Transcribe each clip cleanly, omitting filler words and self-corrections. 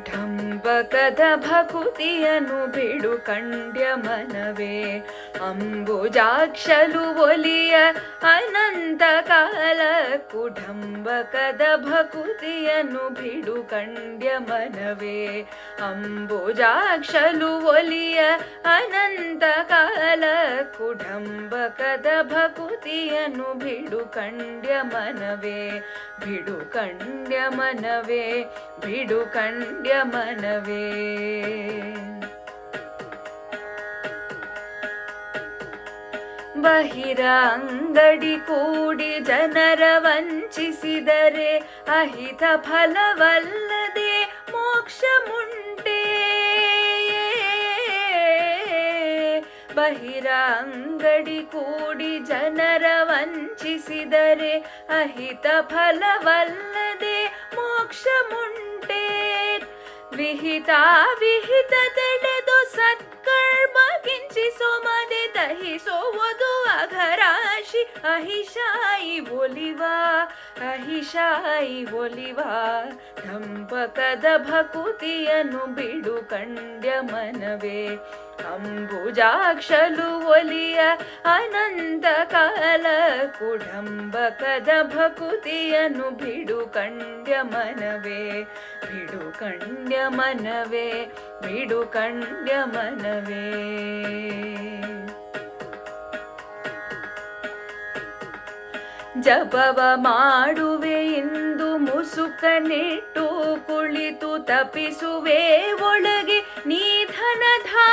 ಢಂಬಕದ ಭಕುತಿಯನ್ನು ಬಿಡು ಕಂಡ್ಯ ಮನವೇ, ಅಂಬುಜಾಕ್ಷಲು ಒಲಿಯ ಅನಂತ ಕಾಲಕ್ಕೂ ಢಂಬಕದ ಭಕುತಿಯನ್ನು ಬಿಡು ಕಂಡ್ಯ ಮನವೇ, ಅಂಬುಜಾಕ್ಷಲು ಒಲಿಯ ಅನಂತ ಕಾಲಕ್ಕೂ ಢಂಬಕದ ಭಕುತಿಯನ್ನು ಬಿಡು ಕಂಡ್ಯ ಮನವೇ, ಬಿಡು ಕಂಡ್ಯ ಮನವೇ, ಬಿಡು ಕಂಡ್ಯ ಮನವೇ. ಬಹಿರಂಗಡಿ ಕೂಡಿ ಜನರ ವಂಚಿಸಿದರೆ ಅಹಿತ ಫಲವಲ್ಲದೆ ಮೋಕ್ಷ ಮುಂಟೆ. ಬಹಿರಂಗಡಿ ಕೂಡಿ ಜನರ ವಂಚಿಸಿದರೆ ಅಹಿತ ಫಲವಲ್ಲದೆ ಮೋಕ್ಷ ಮುಂಟೆ. ವಿಹಿತ ವಿಹಿತ ತೆಳೆದು ಸತ್ಕರ್ಮ ಕಿಂಚಿಸೋ ಮದೆ ದಹಿಸೋವುದು ಅಘರಾಶಿ ಅಹಿಶಾಯಿ ಒಲಿವ, ಅಹಿಶಾಯಿ ಒಲಿವ. ಢಂಬಕದ ಭಕುತಿಯನ್ನು ಬಿಡು ಕಂಡ್ಯ ಮನವೇ, ಅಂಬುಜಾಕ್ಷಲು ಒಲಿಯ ಅನಂತ ಕಾಲಕ್ಕೂ ಢಂಬಕದ ಭಕುತಿಯನ್ನು ಬಿಡು ಕಂಡ್ಯ ಮನವೇ, ಬಿಡು ಕಂಡ್ಯ ಮನವೇ, ಬಿಡು ಕಂಡ್ಯ ಮನವೇ. ಜಪವ ಮಾಡುವೆ ಇಂದು ಮುಸುಕನಿಟ್ಟು ಕುಳಿತು ತಪಿಸುವೆ ಒಳಗೆ ನಿಧನಧಾಶೆಯಿಂದ.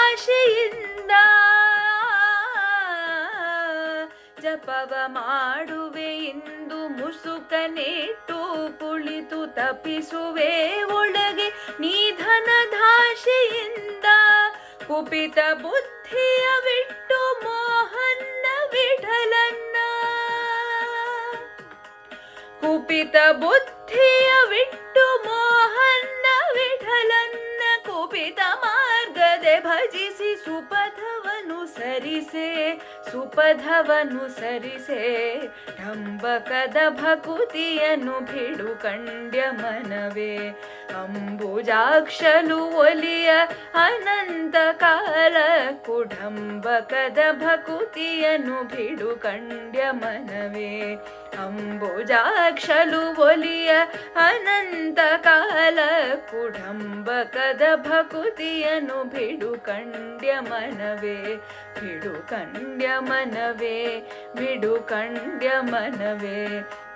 ಜಪವ ಮಾಡುವೆ ಇಂದು ಮುಸುಕನಿಟ್ಟು ಕುಳಿತು ತಪಿಸುವೆ ಒಳಗೆ ನಿಧನಧಾಶೆಯಿಂದ. ಕುಪಿತ ಬುದ್ಧಿಯ ಬಿಟ್ಟು ಮೋಹನ್ನ ವಿಠಲನ್ನ, ಕುಪಿತ ಬುದ್ಧಿಯ ಬಿಟ್ಟು ಮೋಹನ್ನ ವಿಠಲನ್ನ. ಕುಪಿತ ಮಾರ್ಗದೆ ಭಜಿಸಿ ಸುಪಥವನ್ನು ಸರಿಸೆ, ಸುಪಥವನ್ನು ಸರಿಸೆ. ಢಂಬಕದ ಭಕುತಿಯನ್ನು ಬಿಡು ಕಂಡ್ಯ ಮನವೇ, ಅಂಬುಜಾಕ್ಷಲು ಒಲಿಯ ಅನಂತ ಕಾಲಕ್ಕೂ ಢಂಬಕದ ಭಕುತಿಯನ್ನು ಬಿಡು ಕಂಡ್ಯ ಮನವೇ, ಅಂಬುಜಾಕ್ಷಲು ಒಲಿಯ ಅನಂತ ಕಾಲಕ್ಕೂ ಢಂಬಕದ ಭಕುತಿಯನ್ನು ಬಿಡು ಕಂಡ್ಯ ಮನವೇ, ಬಿಡು ಕಂಡ್ಯ ಮನವೇ, ಬಿಡು ಕಂಡ್ಯ ಮನವೇ,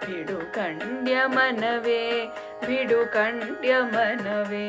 ಬಿಡು ಕಂಡ್ಯ ಮನವೇ, ಬಿಡು ಕಂಡ್ಯ ಮನವೇ.